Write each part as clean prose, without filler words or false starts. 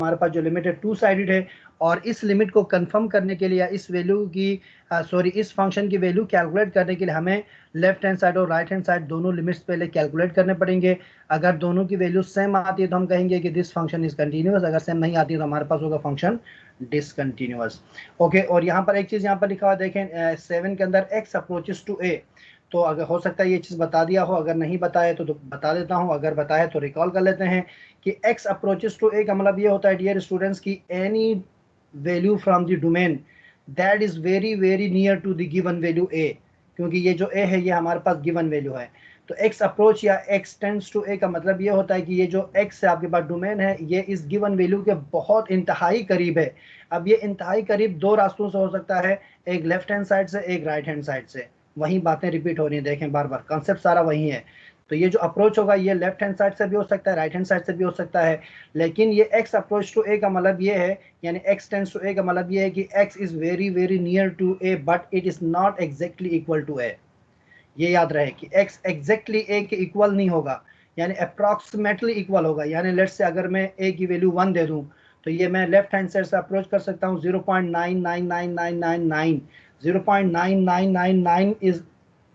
हमारे पास जो लिमिट है टू साइडेड है, और इस लिमिट को कंफर्म करने के लिए या इस वैल्यू की इस फंक्शन की वैल्यू कैलकुलेट करने के लिए हमें लेफ्ट हैंड साइड और राइट हैंड साइड दोनों लिमिट्स पहले कैलकुलेट करने पड़ेंगे। अगर दोनों की वैल्यू सेम आती है तो हम कहेंगे कि दिस फंक्शन इज कंटिन्यूअस, अगर सेम नहीं आती है तो हमारे पास होगा फंक्शन डिसकंटिन्यूअस। ओके, और यहाँ पर एक चीज यहाँ पर लिखा हुआ देखें 7 के अंदर x अप्रोचेस टू a, तो अगर हो सकता है ये चीज बता दिया हो, अगर नहीं बताया तो बता देता हूँ, अगर बताया तो रिकॉल कर लेते हैं कि x अप्रोचेस टू a का मतलब ये होता है डियर स्टूडेंट्स की any value from the domain that is very very near to the given value a, क्योंकि ये जो a है ये हमारे पास गिवन वैल्यू है। तो x अप्रोच या x टेंड्स टू a का मतलब ये होता है कि ये जो x है आपके पास डोमेन है, ये इस गिवन वैल्यू के बहुत इंतहाई करीब है। अब ये इंतहाई करीब दो रास्तों से हो सकता है, एक लेफ्ट हैंड साइड से, एक राइट हैंड साइड से। वही बातें रिपीट हो रही हैं, देखें बार बार कॉन्सेप्ट सारा वही है। तो ये जो अप्रोच होगा ये लेफ्ट हैंड साइड से भी हो सकता है, राइट हैंड साइड से भी हो सकता है, लेकिन ये x अप्रोच टू a का मतलब ये है, यानी x टेंड्स टू a का मतलब ये है कि x is very very near to a but it is not exactly equal to a। ये याद रहे कि x एग्जैक्टली a के इक्वल नहीं होगा, यानी अप्रॉक्सीमेटली इक्वल होगा। यानी लेट्स से अगर मैं a की वैल्यू 1 दे दूं तो ये मैं लेफ्ट हैंड साइड से अप्रोच कर सकता हूँ 0.999999, 0.9999 इज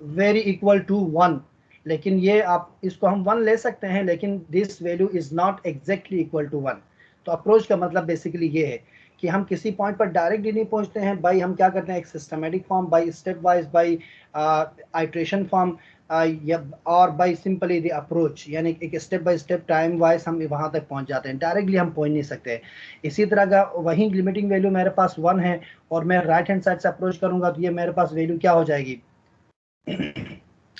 वेरी इक्वल टू 1, लेकिन ये आप इसको हम 1 ले सकते हैं, लेकिन this value is not exactly equal to 1। तो अप्रोच का मतलब बेसिकली ये है कि हम किसी पॉइंट पर डायरेक्टली नहीं पहुंचते हैं भाई, हम क्या करते हैं एक systematic form, by step wise, by iteration form, और बाई सिंपली द अप्रोच, यानी एक step by step time wise हम वहां तक पहुंच जाते हैं, डायरेक्टली हम पहुंच नहीं सकते। इसी तरह का वही लिमिटिंग वैल्यू मेरे पास 1 है और मैं राइट हैंड साइड से अप्रोच करूंगा तो ये मेरे पास वैल्यू क्या हो जाएगी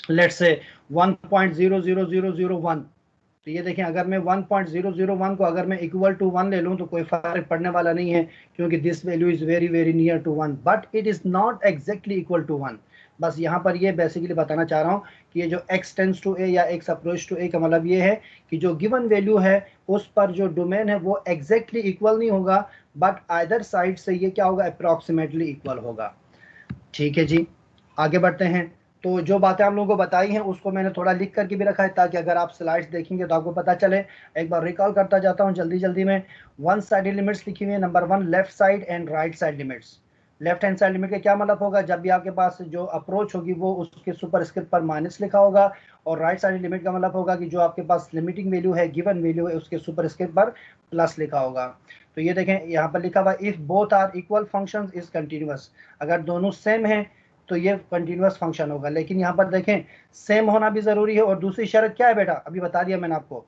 लेट्स से 1.00001। तो ये देखें अगर मैं 1.001 को अगर मैं इक्वल टू 1 ले लूं तो कोई फर्क पड़ने वाला नहीं है, क्योंकि this value is very very near to 1 but it is not exactly equal to 1। बस यहाँ पर ये बेसिकली बताना चाह रहा हूँ कि ये जो x टेंड्स टू a या x अप्रोच टू a का मतलब ये है कि जो गिवन वैल्यू है उस पर जो डोमेन है वो एग्जैक्टली इक्वल नहीं होगा, बट आइदर साइड से ये क्या होगा, अप्रोक्सीमेटली इक्वल होगा। ठीक है जी, आगे बढ़ते हैं। तो जो बातें हम लोगों को बताई हैं उसको मैंने थोड़ा लिख करके भी रखा है ताकि अगर आप स्लाइड्स देखेंगे तो आपको पता चले। एक बार रिकॉल करता जाता हूं जल्दी जल्दी में। वन साइडेड लिमिट्स लिखी हुई है, number 1 left side and right side limits. Left hand side limit का क्या मतलब होगा, जब भी आपके पास जो अप्रोच होगी वो उसके सुपरस्क्रिप्ट पर माइनस लिखा होगा, और राइट साइड लिमिट का मतलब होगा कि जो आपके पास लिमिटिंग वैल्यू है, गिवन वैल्यू है, उसके सुपरस्क्रिप्ट पर प्लस लिखा होगा। तो ये देखें यहाँ पर लिखा हुआ if both are equal functions is continuous, अगर दोनों सेम है तो ये कंटिन्यूअस फंक्शन होगा। लेकिन यहाँ पर देखें सेम होना भी जरूरी है, और दूसरी शर्त क्या है बेटा, अभी बता दिया मैंने आपको,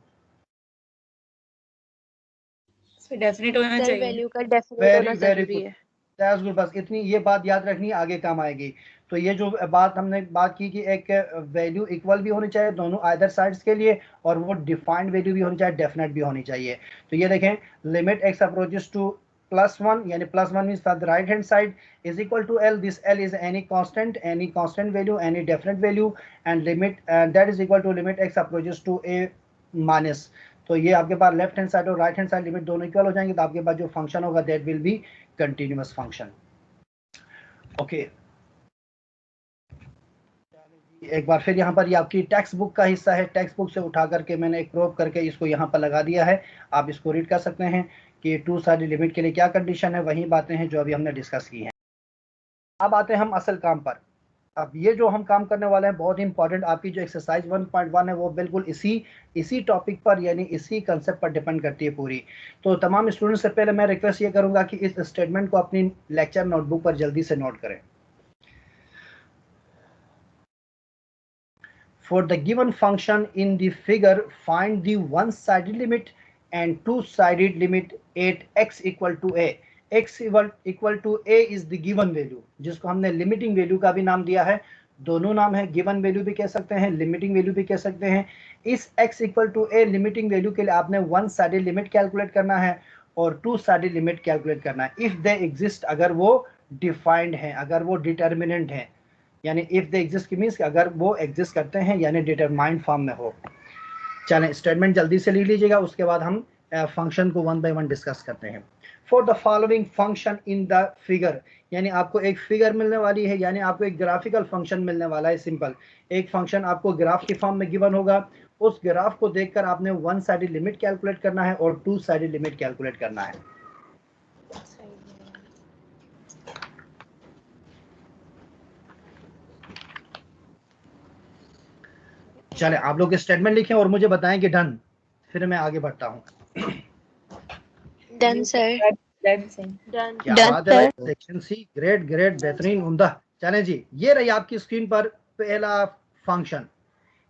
डेफिनेट होना चाहिए। वैल्यू का डेफिनेट वेरी होना वेरी जरूरी गुड, है। That's good. बस इतनी ये बात याद रखनी, आगे काम आएगी। तो ये जो बात हमने बात की कि एक वैल्यू इक्वल भी होनी चाहिए दोनों आइदर साइड्स के लिए, और वो डिफाइंड वैल्यू भी होनी चाहिए, डेफिनेट भी होनी चाहिए। तो ये देखें लिमिट x अप्रोचेस टू +1, यानी +1 means the right hand side is equal to l, this l is any constant value, any definite value, and limit that is equal to limit x approaches to a minus. तो ये आपके पास left hand side और right hand side limit दोनों equal हो जाएंगे, तो आपके पास जो फंक्शन होगा that will be continuous function. Okay, एक बार फिर यहाँ पर ये आपकी टेक्स्ट बुक का हिस्सा है, टेक्स्ट बुक से उठा करके मैंने एक क्रॉप करके इसको यहाँ पर लगा दिया है, आप इसको रीड कर सकते हैं कि टू साइड लिमिट के लिए क्या कंडीशन है, वही बातें हैं जो अभी हमने डिस्कस की हैं। अब आते हैं हम असल काम पर। अब ये जो हम काम करने वाले हैं बहुत इंपॉर्टेंट, आपकी जो एक्सरसाइज 1.1 है वो बिल्कुल इसी टॉपिक पर यानी इसी कंसेप्ट पर डिपेंड करती है पूरी। तो तमाम स्टूडेंट्स से पहले मैं रिक्वेस्ट ये करूंगा कि इस स्टेटमेंट को अपनी लेक्चर नोटबुक पर जल्दी से नोट करें। For the given function in the figure, find the one-sided limit and two-sided limit at x equal to a. x equal to a is the given value, जिसको हमने limiting value का भी नाम दिया है। दोनों नाम है, गिवन वैल्यू भी कह सकते हैं, लिमिटिंग वैल्यू भी कह सकते हैं। इस x equal to a limiting value के लिए आपने वन साइडेड लिमिट कैलकुलेट करना है और टू साइडेड लिमिट कैलकुलेट करना है। इफ दे एग्जिस्ट, अगर वो डिफाइंड है, अगर वो डिटर्मिनेंट है, यानी इफ दे एग्जिस्ट की मीन्स अगर वो एग्जिस्ट करते हैं यानी डिटरमाइंड फॉर्म में हो। चलें स्टेटमेंट जल्दी से लिख लीजिएगा, उसके बाद हम फंक्शन को वन बाय वन डिस्कस करते हैं। For the following function in the figure, यानी आपको एक फिगर मिलने वाली है, यानी आपको एक ग्राफिकल फंक्शन मिलने वाला है। सिंपल एक फंक्शन आपको ग्राफ की फॉर्म में गिवन होगा, उस ग्राफ को देखकर आपने वन साइडेड लिमिट कैलकुलेट करना है और टू साइडेड लिमिट कैलकुलेट करना है। चले आप लोग स्टेटमेंट लिखें और मुझे बताएं कि डन, फिर मैं आगे बढ़ता हूं। Done sir. Done sir. क्या बात है भाई, सेक्शन सी, ग्रेट ग्रेट, बेहतरीन, उम्दा। चलें जी, ये रही आपकी स्क्रीन पर पहला फंक्शन,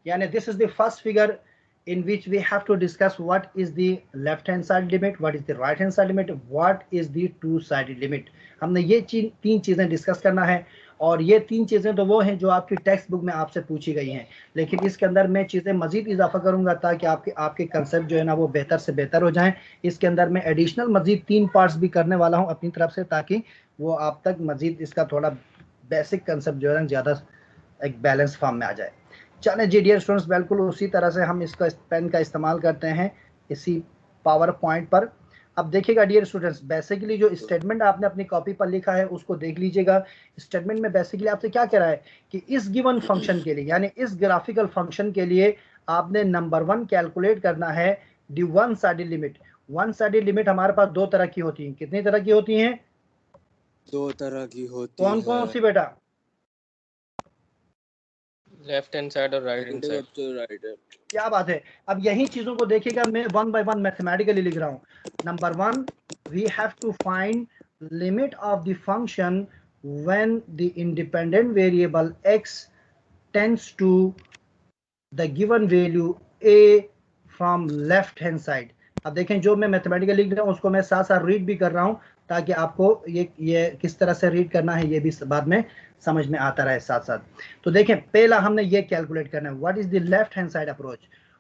यानी this is the first figure in which we have to discuss what is the left hand side limit, what is the right hand side limit, what is the two sided limit। हमने ये तीन चीजें discuss करना है, और ये तीन चीजें तो वो हैं जो आपकी टेक्स्ट बुक में आपसे पूछी गई हैं, लेकिन इसके अंदर मैं चीजें मजीद इजाफा करूंगा ताकि आपके कंसेप्ट जो है ना वो बेहतर से बेहतर हो जाएं। इसके अंदर मैं एडिशनल मजीद 3 पार्ट्स भी करने वाला हूं अपनी तरफ से, ताकि वो आप तक मजीद इसका थोड़ा बेसिक कंसेप्ट जो है ना ज़्यादा एक बैलेंस फॉर्म में आ जाए। चलें जी डियर स्टूडेंट्स, बिल्कुल उसी तरह से हम इसका पेन का इस्तेमाल करते हैं इसी पावर पॉइंट पर। अब देखिएगा डियर स्टूडेंट्स, बेसिकली जो स्टेटमेंट आपने अपनी कॉपी पर लिखा है उसको देख लीजिएगा। स्टेटमेंट में बेसिकली आपसे क्या कह रहा है कि इस गिवन फंक्शन के लिए, यानी इस ग्राफिकल फंक्शन के लिए आपने नंबर 1 कैलकुलेट करना है the one sided limit. One sided limit हमारे पास दो तरह की होती है। कितनी तरह की होती हैं? दो तरह की होती है। कौन कौन सी बेटा? लेफ्ट हैंड साइड और राइट हैंड साइड। क्या बात है। अब यही चीजों को देखिएगा, मैं वन बाय वन मैथमेटिकली लिख रहा हूँ। Number 1, we have to find limit of the function when the independent variable x tends to the given value a from left hand side. अब देखें, जो मैं मैथमेटिकली लिख रहा हूँ उसको मैं साथ साथ रीड भी कर रहा हूँ, ताकि आपको ये किस तरह से रीड करना है ये भी बाद में समझ में आता रहे साथ साथ। तो देखें, पहला हमने ये कैलकुलेट करना है what is the left hand side approach,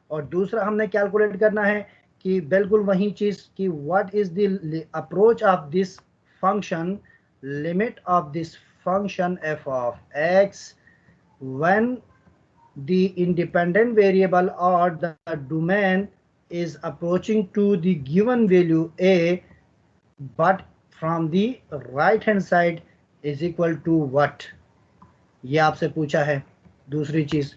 और दूसरा हमने कैलकुलेट करना है कि बिल्कुल वही चीज कि what is the approach of this function, limit of this function f of x when the independent variable or the domain is approaching to the given value a but from the right hand side is equal to what, ये आपसे पूछा है दूसरी चीज।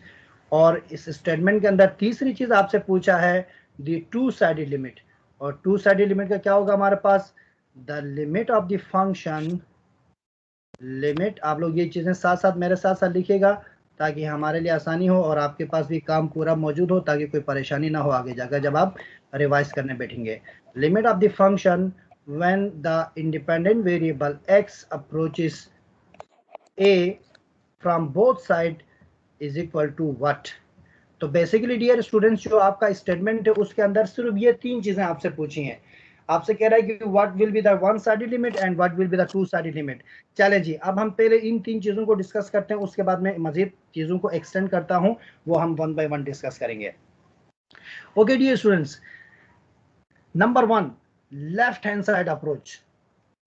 और इस statement के अंदर तीसरी चीज आपसे पूछा है the two sided limit, और टू साइडेड लिमिट का क्या होगा हमारे पास? the limit of the function, limit. आप लोग ये चीजें साथ साथ मेरे साथ साथ लिखिएगा ताकि हमारे लिए आसानी हो और आपके पास भी काम पूरा मौजूद हो, ताकि कोई परेशानी ना हो आगे जाकर जब आप रिवाइज करने बैठेंगे। Limit of the function when the independent variable x approaches a from both side is equal to what. तो बेसिकली डियर स्टूडेंट्स, जो आपका स्टेटमेंट है उसके अंदर सिर्फ ये तीन चीजें आपसे पूछी हैं। आपसे कह रहा है कि what will be the one sided limit and what will be the two sided limit. चले जी, अब हम पहले इन तीन चीजों को डिस्कस करते हैं, उसके बाद मैं मजीद चीजों को एक्सटेंड करता हूं, वो हम वन बाय वन डिस्कस करेंगे। Okay dear students, number 1, left hand side approach.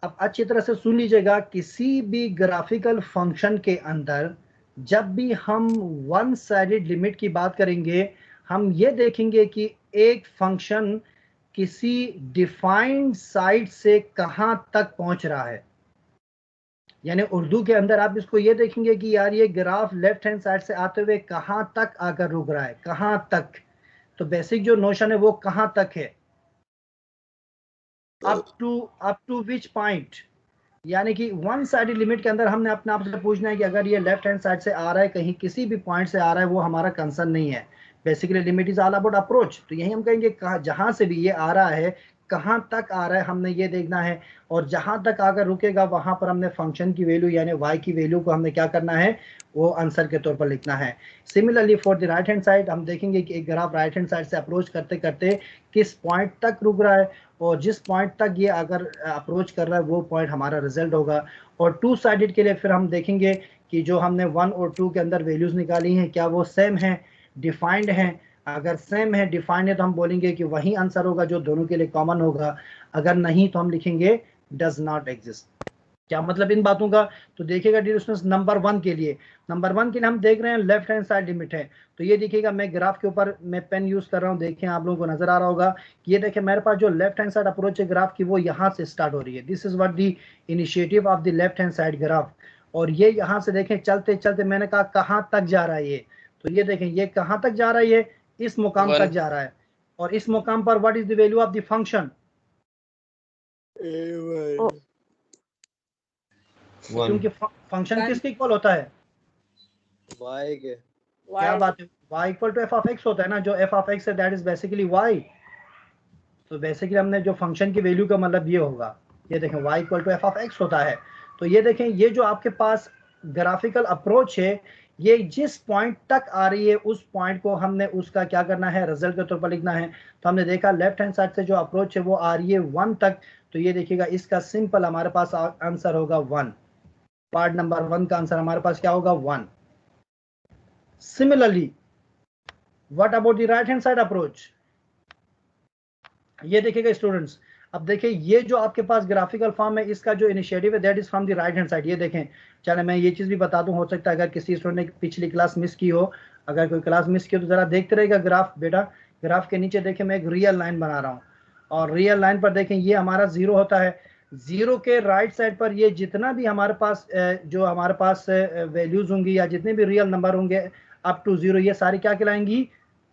अब अच्छी तरह से सुन लीजिएगा, किसी भी ग्राफिकल फंक्शन के अंदर जब भी हम वन साइडेड लिमिट की बात करेंगे, हम ये देखेंगे कि एक फंक्शन किसी डिफाइंड साइड से कहां तक पहुंच रहा है। यानी उर्दू के अंदर आप इसको ये देखेंगे कि यार ये ग्राफ लेफ्ट हैंड साइड से आते हुए कहां तक आकर रुक रहा है, कहां तक। तो बेसिक जो नोशन है वो कहां तक है, अप टू विच पॉइंट। यानी कि वन साइडेड लिमिट के अंदर हमने अपने आप से पूछना है कि अगर ये लेफ्ट हैंड साइड से आ रहा है, कहीं किसी भी पॉइंट से आ रहा है, वो हमारा कंसर्न नहीं है। Basically limit is all about approach. तो यही हम कहेंगे जहां से भी ये आ रहा है कहां तक आ रहा है हमने ये देखना है, और जहां तक आकर रुकेगा वहां पर हमने फंक्शन की वैल्यू यानी y की वैल्यू को हमने क्या करना है, वो आंसर के तौर पर लिखना है। Similarly for the right hand side, हम देखेंगे कि एक ग्राफ राइट हैंड साइड से अप्रोच करते करते किस पॉइंट तक रुक रहा है, और जिस पॉइंट तक ये अगर अप्रोच कर रहा है वो पॉइंट हमारा रिजल्ट होगा। और टू साइडेड के लिए फिर हम देखेंगे कि जो हमने 1 और 2 के अंदर वैल्यूज निकाली हैं क्या वो सेम है, डिफाइंड हैं। अगर सेम है, डिफाइंड है, तो हम बोलेंगे कि वही आंसर होगा जो दोनों के लिए कॉमन होगा। अगर नहीं तो हम लिखेंगे डज नॉट एग्जिस्ट। क्या मतलब इन बातों का? तो देखिएगा डियर स्टूडेंट्स, नंबर 1 के लिए हम देख रहे हैं लेफ्ट हैंड साइड लिमिट है। तो ये देखिएगा, मैं ग्राफ के ऊपर मैं पेन यूज कर रहा हूँ, देखें आप लोगों को नजर आ रहा होगा कि ये देखें मेरे पास जो लेफ्ट हैंड साइड अप्रोच है ग्राफ की वो यहाँ से स्टार्ट हो रही है। This is what the initiative of the left hand side graph. और ये यहाँ से देखें चलते चलते मैंने कहा कहाँ तक जा रहा है ये, तो ये देखें ये कहाँ तक जा रहा है, इस मुकाम One. तक जा रहा है, और इस मुकाम पर what is the value of the function? क्योंकि फंक्शन किसके इक्वल होता है? y के। क्या बात है, y equal to f of x होता है ना, जो एफ ऑफ एक्स है दैट इज बेसिकली y। तो बेसिकली हमने जो फंक्शन की वैल्यू का मतलब ये होगा, ये देखें y equal to f of x होता है। तो ये देखें, ये जो आपके पास ग्राफिकल अप्रोच है, ये जिस पॉइंट तक आ रही है उस पॉइंट को हमने उसका क्या करना है, रिजल्ट के तौर पर लिखना है। तो हमने देखा लेफ्ट हैंड साइड से जो अप्रोच है वो आ रही है 1 तक, तो ये देखिएगा इसका सिंपल हमारे पास आंसर होगा 1। पार्ट नंबर 1 का आंसर हमारे पास क्या होगा, 1। Similarly what about the right hand side approach? ये देखिएगा स्टूडेंट्स, अब देखिए ये जो आपके पास ग्राफिकल फॉर्म है, इसका जो इनिशिएटिव है that is from the right hand side. ये देखें, चले मैं ये चीज भी बता दूं, हो सकता है अगर किसी स्टूडेंट ने पिछली क्लास मिस की हो, अगर कोई क्लास मिस की हो तो जरा देखते रहेगा ग्राफ बेटा। ग्राफ के नीचे देखें मैं एक रियल लाइन बना रहा हूँ, और रियल लाइन पर देखें ये हमारा 0 होता है। 0 के राइट साइड पर ये जितना भी हमारे पास जो हमारे पास वैल्यूज होंगी या जितने भी रियल नंबर होंगे अप टू 0, ये सारी क्या कहलाएंगी,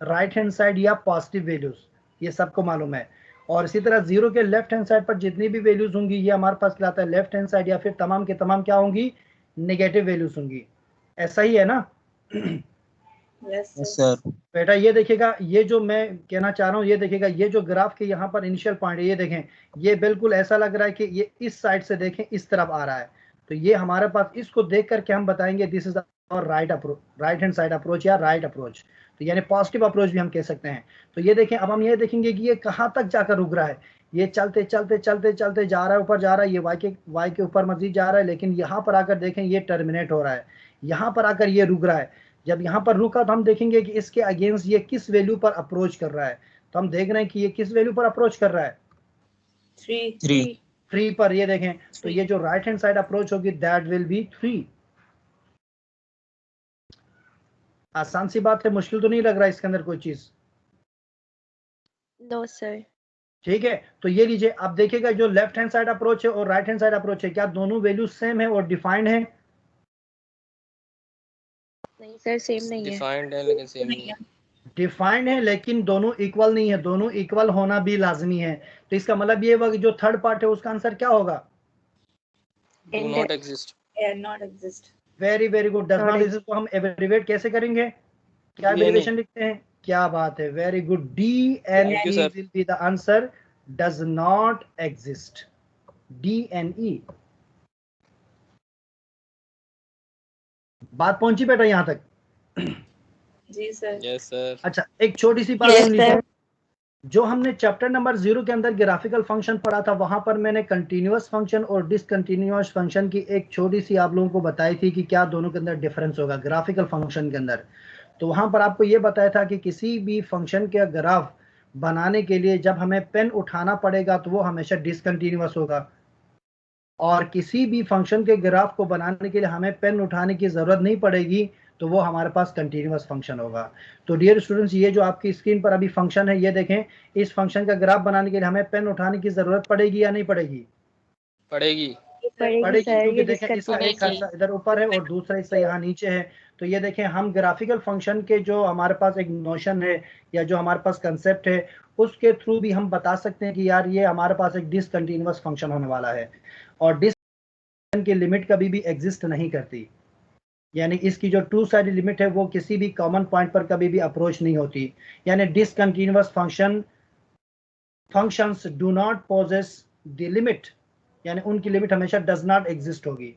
राइट हैंड साइड या पॉजिटिव वैल्यूज, ये सबको मालूम है। और इसी तरह 0 के लेफ्ट हैंड साइड पर जितनी भी वैल्यूज होंगी ये हमारे पास कहलाता है लेफ्ट हैंड साइड, या फिर तमाम के तमाम क्या होंगी, नेगेटिव वैल्यूज होंगी। ऐसा ही है ना? Yes sir. बेटा ये देखिएगा, ये जो मैं कहना चाह रहा हूँ, ये देखिएगा ये जो ग्राफ के यहाँ पर इनिशियल पॉइंट है, ये देखें ये बिल्कुल ऐसा लग रहा है कि ये इस साइड से देखें इस तरफ आ रहा है। तो ये हमारे पास, इसको देख करके हम बताएंगे दिस इज और राइट हैंड साइड अप्रोच या राइट अप्रोच, तो यानी पॉजिटिव अप्रोच भी हम कह सकते हैं। तो ये देखें, अब हम ये देखेंगे कि ये कहाँ तक जाकर रुक रहा है। ये चलते चलते चलते चलते जा रहा है, ऊपर जा रहा है, ये वाई के ऊपर मजीद जा रहा है, लेकिन यहाँ पर आकर देखें ये टर्मिनेट हो रहा है, यहाँ पर आकर ये रुक रहा है। जब यहाँ पर रुका तो हम देखेंगे कि इसके अगेंस्ट ये किस वैल्यू पर अप्रोच कर रहा है। तो हम देख रहे हैं कि ये किस वैल्यू पर अप्रोच कर रहा है, 3 पर। ये देखें, तो ये जो राइट हैंड साइड अप्रोच होगी दैट विल बी 3। आसान सी बात है, मुश्किल तो नहीं लग रहा है इसके अंदर कोई चीज? No sir. ठीक है, तो ये लीजिए, अब देखिएगा जो लेफ्ट हैंड साइड अप्रोच है और राइट हैंड साइड अप्रोच है, क्या दोनों वैल्यू सेम है और डिफाइंड है? नहीं सर, सेम नहीं है। डिफाइंड है लेकिन सेम नहीं है। डिफाइंड है लेकिन दोनों इक्वल नहीं है, दोनों इक्वल होना भी लाजमी है। तो इसका मतलब ये होगा कि जो थर्ड पार्ट है उसका आंसर क्या होगा, do not exist. Not exist. Very very good. Does not exist को हम एब्रिविएट कैसे करेंगे, क्या एब्रिविएशन लिखते हैं? क्या बात है, very good. DNE will be the answer, does not exist, DNE। बात पहुंची बेटा यहाँ तक? जी सर। Yes sir. अच्छा, एक छोटी सी बात सुन लीजिए, जो हमने चैप्टर नंबर 0 के अंदर ग्राफिकल फंक्शन पढ़ा था, वहां पर मैंने कंटिन्यूअस फंक्शन और डिसकंटिन्यूअस फंक्शन की एक छोटी सी आप लोगों को बताई थी कि क्या दोनों के अंदर डिफरेंस होगा ग्राफिकल फंक्शन के अंदर। तो वहां पर आपको ये बताया था कि किसी भी फंक्शन के ग्राफ बनाने के लिए जब हमें पेन उठाना पड़ेगा तो वो हमेशा डिसकंटिन्यूअस होगा, और किसी भी फंक्शन के ग्राफ को बनाने के लिए हमें पेन उठाने की जरूरत नहीं पड़ेगी तो वो हमारे पास कंटिन्यूअस फंक्शन होगा। तो डियर स्टूडेंट्स, ये जो आपकी स्क्रीन पर अभी फंक्शन है, ये देखें, इस फंक्शन का ग्राफ बनाने के लिए हमें पेन उठाने की जरूरत पड़ेगी या नहीं पड़ेगी? पड़ेगी। पड़ेगी, क्योंकि देखें इसका एक हिस्सा इधर ऊपर है और दूसरा हिस्सा यहाँ नीचे है। तो ये देखें, हम ग्राफिकल फंक्शन के जो हमारे पास एक नोशन है या जो हमारे पास कंसेप्ट है उसके थ्रू भी हम बता सकते हैं कि यार ये हमारे पास एक डिसकंटिन्यूअस फंक्शन होने वाला है, और डिस की लिमिट कभी भी एग्जिस्ट नहीं करती, यानी इसकी जो टू साइड लिमिट है वो किसी भी कॉमन पॉइंट पर कभी भी अप्रोच नहीं होती। यानी discontinuous functions do not possess the limit, यानी उनकी लिमिट हमेशा डज नॉट एग्जिस्ट होगी।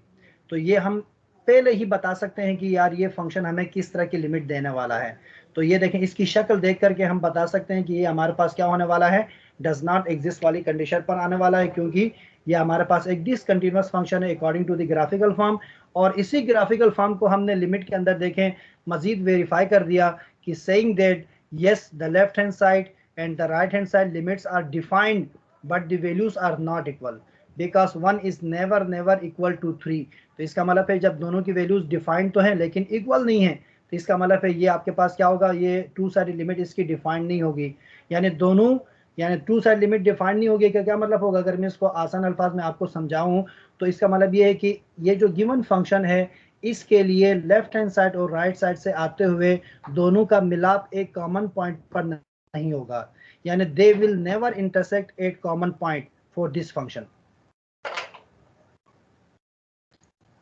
तो ये हम पहले ही बता सकते हैं कि यार ये फंक्शन हमें किस तरह की लिमिट देने वाला है। तो ये देखें, इसकी शक्ल देख करके हम बता सकते हैं कि ये हमारे पास क्या होने वाला है, डज नॉट एग्जिस्ट वाली कंडीशन पर आने वाला है, क्योंकि ये हमारे पास एक डिसकंटिन्यूअस फंक्शन है according to the graphical form. और इसी ग्राफिकल फॉर्म को हमने लिमिट के अंदर देखें मजीद वेरीफाई कर दिया कि saying that yes the left hand side and the right hand side limits are defined but the values are not equal because 1 is never equal to 3। तो इसका मतलब है जब दोनों की वैल्यूज डिफाइंड तो हैं लेकिन इक्वल नहीं है, तो इसका मतलब है ये आपके पास क्या होगा, ये टू साइड लिमिट इसकी डिफाइंड नहीं होगी। यानी दोनों, यानी टू साइड लिमिट डिफाइंड नहीं होगी, क्या मतलब होगा, अगर मैं इसको आसान अल्फाज में आपको समझाऊं तो इसका मतलब ये है कि ये जो गिवन फंक्शन है इसके लिए लेफ्ट हैंड साइड और राइट साइड से आते हुए दोनों का मिलाप एक कॉमन पॉइंट पर नहीं होगा, यानी they will never intersect at common point for this function.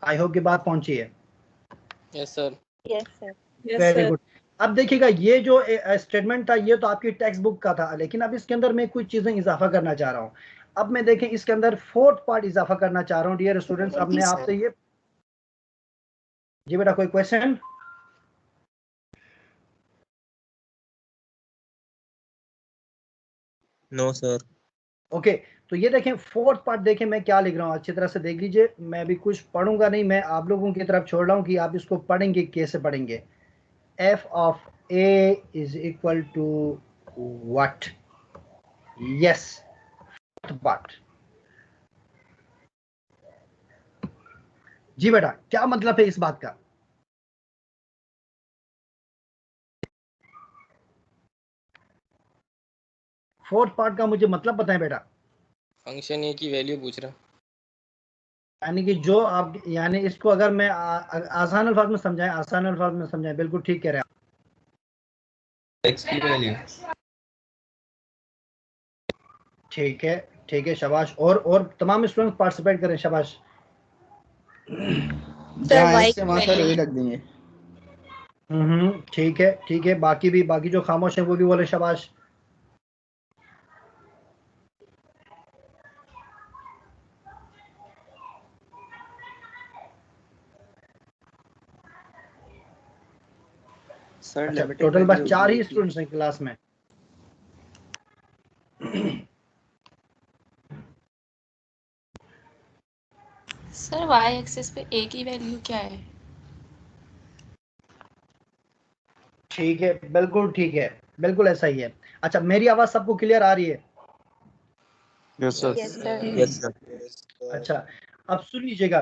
I hope की बात पहुंची है। Yes sir. Yes sir. Yes, very sir. Good. अब देखिएगा ये जो स्टेटमेंट था ये तो आपकी टेक्स्ट बुक का था, लेकिन अब इसके अंदर मैं कुछ चीजें इजाफा करना चाह रहा हूँ। अब मैं देखें इसके अंदर फोर्थ पार्ट इजाफा करना चाह रहा हूँ डियर स्टूडेंट्स। अब मैं आपसे ये, जी बेटा कोई क्वेश्चन? No sir. ओके, तो ये देखें फोर्थ पार्ट देखें मैं क्या लिख रहा हूँ, अच्छी तरह से देख लीजिए। मैं भी कुछ पढ़ूंगा नहीं, मैं आप लोगों की तरफ छोड़ रहा हूँ कि आप इसको पढ़ेंगे कैसे पढ़ेंगे। F of A is equal to what? Yes, part. जी बेटा क्या मतलब है इस बात का? फोर्थ पार्ट का मुझे मतलब बताएं बेटा। फंक्शन ए की वैल्यू पूछ रहा। यानी कि जो आप, यानी इसको अगर मैं आसान अल्फाज में समझाएं, आसान अल्फाज में समझाएं, बिल्कुल ठीक कह रहे हैं आप। एक्स की वैल्यू। ठीक है, ठीक है, शाबाश। और तमाम स्टूडेंट्स पार्टिसिपेट करें, शाबाश। सर वाई से वहां सर वही रख देंगे। ठीक है, ठीक है। बाकी जो खामोश है वो भी बोले शाबाश। सर अच्छा, लिमिटिंग टोटल बस वैल्यू 4 ये ही की। स्टूडेंट्स हैं क्लास में। सर वाई एक्सिस पे ए की वैल्यू क्या है? ठीक है, बिल्कुल ठीक है, बिल्कुल ऐसा ही है। अच्छा, मेरी आवाज सबको क्लियर आ रही है? Yes sir. Yes sir. Yes sir. अच्छा, अब सुन लीजिएगा।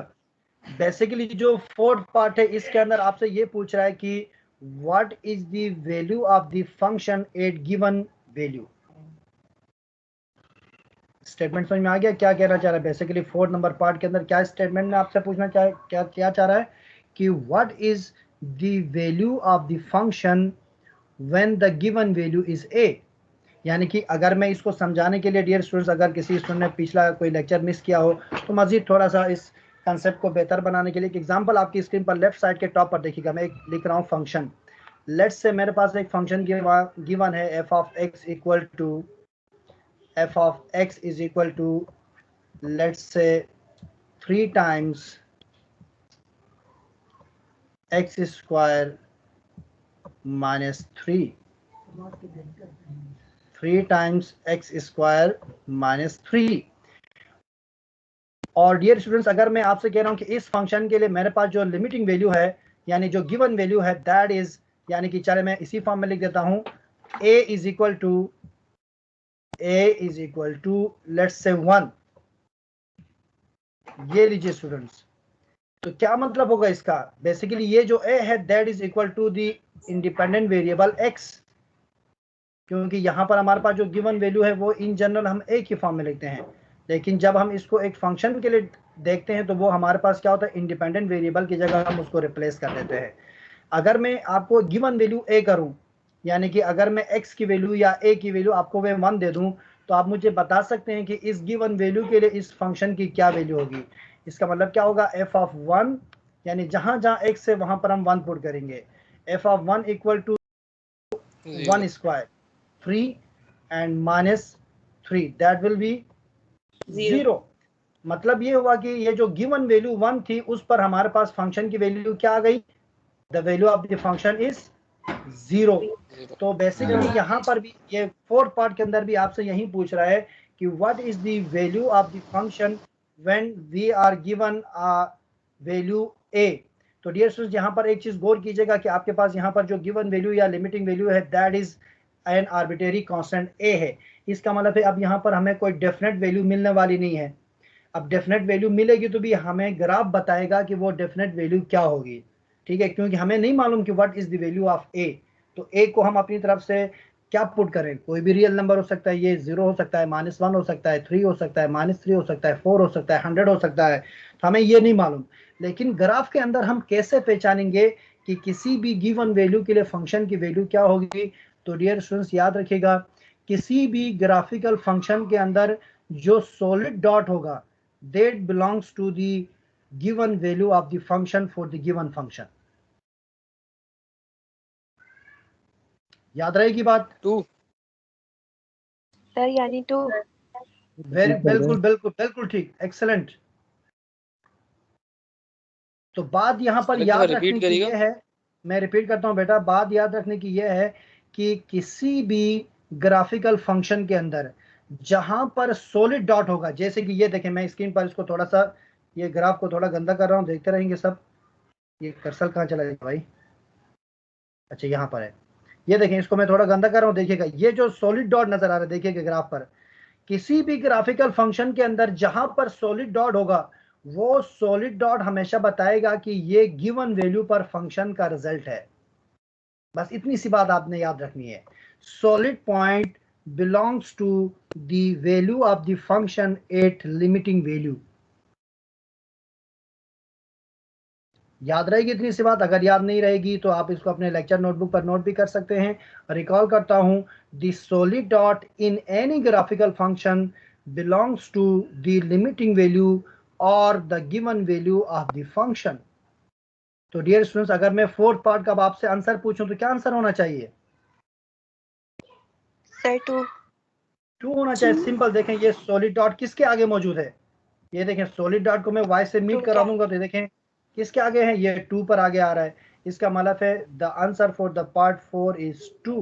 बेसिकली जो फोर्थ पार्ट है इसके अंदर आपसे ये पूछ रहा है कि what is the value of the function eight given value. Statement समझ में आ गया क्या कहना चाह रहा है? बेसिकली फोर्थ नंबर पार्ट के अंदर क्या स्टेटमेंट में आपसे पूछना चाहे, क्या चाह रहा है कि what is the value of the function when the given value is a. यानी कि अगर मैं इसको समझाने के लिए डियर स्टूडेंट्स, अगर किसी स्टूडेंट ने पिछला कोई लेक्चर मिस किया हो तो मजीद थोड़ा सा इस कंसेप्ट को बेहतर बनाने के लिए एक एग्जांपल आपकी स्क्रीन पर लेफ्ट साइड के टॉप पर देखिएगा। मैं एक लिख रहा हूँ फंक्शन। लेट्स से मेरे पास एक फंक्शन गिवन है f of x equal to let's say 3 times x square minus 3 times x square minus 3। और डियर स्टूडेंट्स, अगर मैं आपसे कह रहा हूं कि इस फंक्शन के लिए मेरे पास जो लिमिटिंग वैल्यू है, यानी जो गिवन वैल्यू है, दैट इज, यानी कि चले मैं इसी फॉर्म में लिख देता हूं, a is equal to let's say 1। ये लीजिए स्टूडेंट्स, तो क्या मतलब होगा इसका? बेसिकली ये जो a है that is equal to the independent variable x, क्योंकि यहां पर हमारे पास जो गिवन वैल्यू है वो इन जनरल हम a की फॉर्म में लिखते हैं, लेकिन जब हम इसको एक फंक्शन के लिए देखते हैं तो वो हमारे पास क्या होता है, इंडिपेंडेंट वेरिएबल की जगह हम उसको रिप्लेस कर देते हैं। अगर मैं आपको गिवन वैल्यू a करूं, यानी कि अगर मैं x की वैल्यू या a की वैल्यू आपको मैं 1 दे दूं, तो आप मुझे बता सकते हैं कि इस गिवन वैल्यू के लिए इस फंक्शन की क्या वैल्यू होगी। इसका मतलब क्या होगा, f ऑफ 1, यानी जहां जहां x है वहां पर हम 1 पुट करेंगे। f of 1 equal to 1 square 3 and minus 3, that will be 0। मतलब ये हुआ कि ये जो गिवन वैल्यू 1 थी उस पर हमारे पास फंक्शन की वैल्यू क्या आ गई, the value of the function is 0। तो बेसिकली यहाँ पर भी ये फोर्थ पार्ट के अंदर भी आपसे यही पूछ रहा है कि what is the value of the function when we are given a value a। तो डियर स्टूडेंट्स, यहाँ पर एक चीज गौर कीजिएगा कि आपके पास यहाँ पर जो गिवन वैल्यू या लिमिटिंग वैल्यू है that is an arbitrary constant a है। इसका मतलब है अब यहाँ पर हमें कोई डेफिनेट वैल्यू मिलने वाली नहीं है। अब डेफिनेट वैल्यू मिलेगी तो भी हमें ग्राफ बताएगा कि वो डेफिनेट वैल्यू क्या होगी, ठीक है, क्योंकि हमें नहीं मालूम कि what is the value of a। तो a को हम अपनी तरफ से क्या पुट करें, कोई भी रियल नंबर हो सकता है, ये 0 हो सकता है, -1 हो सकता है, 3 हो सकता है, -3 हो सकता है, 4 हो सकता है, 100 हो सकता है, तो हमें ये नहीं मालूम। लेकिन ग्राफ के अंदर हम कैसे पहचानेंगे कि किसी भी गिवन वैल्यू के लिए फंक्शन की वैल्यू क्या होगी? तो डियर स्टूडेंट्स याद रखिएगा, किसी भी ग्राफिकल फंक्शन के अंदर जो सॉलिड डॉट होगा that belongs to the given value of the function for the given function. याद रहेगी बात? 2 सर यानी 2। बिल्कुल बिल्कुल बिल्कुल ठीक, एक्सेलेंट। तो बात यहाँ पर एक याद बार रखने रिपीट की करिएगा। ये है, मैं रिपीट करता हूँ बेटा, बात याद रखने की ये है कि किसी भी ग्राफिकल फंक्शन के अंदर जहां पर सॉलिड डॉट होगा, जैसे कि ये देखें, मैं स्क्रीन पर इसको थोड़ा सा, ये ग्राफ को थोड़ा गंदा कर रहा हूँ, देखते रहेंगे सब। ये कर्सर कहाँ चला गया भाई? अच्छा यहाँ पर है। ये देखें, इसको मैं थोड़ा गंदा कर रहा हूँ, देखिएगा ये जो सॉलिड डॉट नजर आ रहा है, देखिएगा ग्राफ पर, किसी भी ग्राफिकल फंक्शन के अंदर जहां पर सॉलिड डॉट होगा वो सॉलिड डॉट हमेशा बताएगा कि ये गिवन वैल्यू पर फंक्शन का रिजल्ट है। बस इतनी सी बात आपने याद रखनी है। Solid point belongs to the value of the function at limiting value. याद रहेगी इतनी सी बात? अगर याद नहीं रहेगी तो आप इसको अपने लेक्चर नोटबुक पर नोट भी कर सकते हैं। रिकॉल करता हूं, the solid dot in any graphical function belongs to the limiting value और the given value of the function. तो डियर स्टूडेंट्स, अगर मैं फोर्थ पार्ट का आपसे आंसर पूछूं तो क्या आंसर होना चाहिए? सर 2। 2 होना चाहिए। सिंपल। देखें ये सॉलिड डॉट किसके आगे मौजूद है? ये देखें, सॉलिड डॉट को मैं y से मीट 2 करा क्या? दूंगा तो देखें किसके आगे है, ये 2 पर आगे आ रहा है। इसका मतलब है the answer for the part 4 is 2।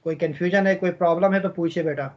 कोई कंफ्यूजन है, कोई प्रॉब्लम है तो पूछिए बेटा।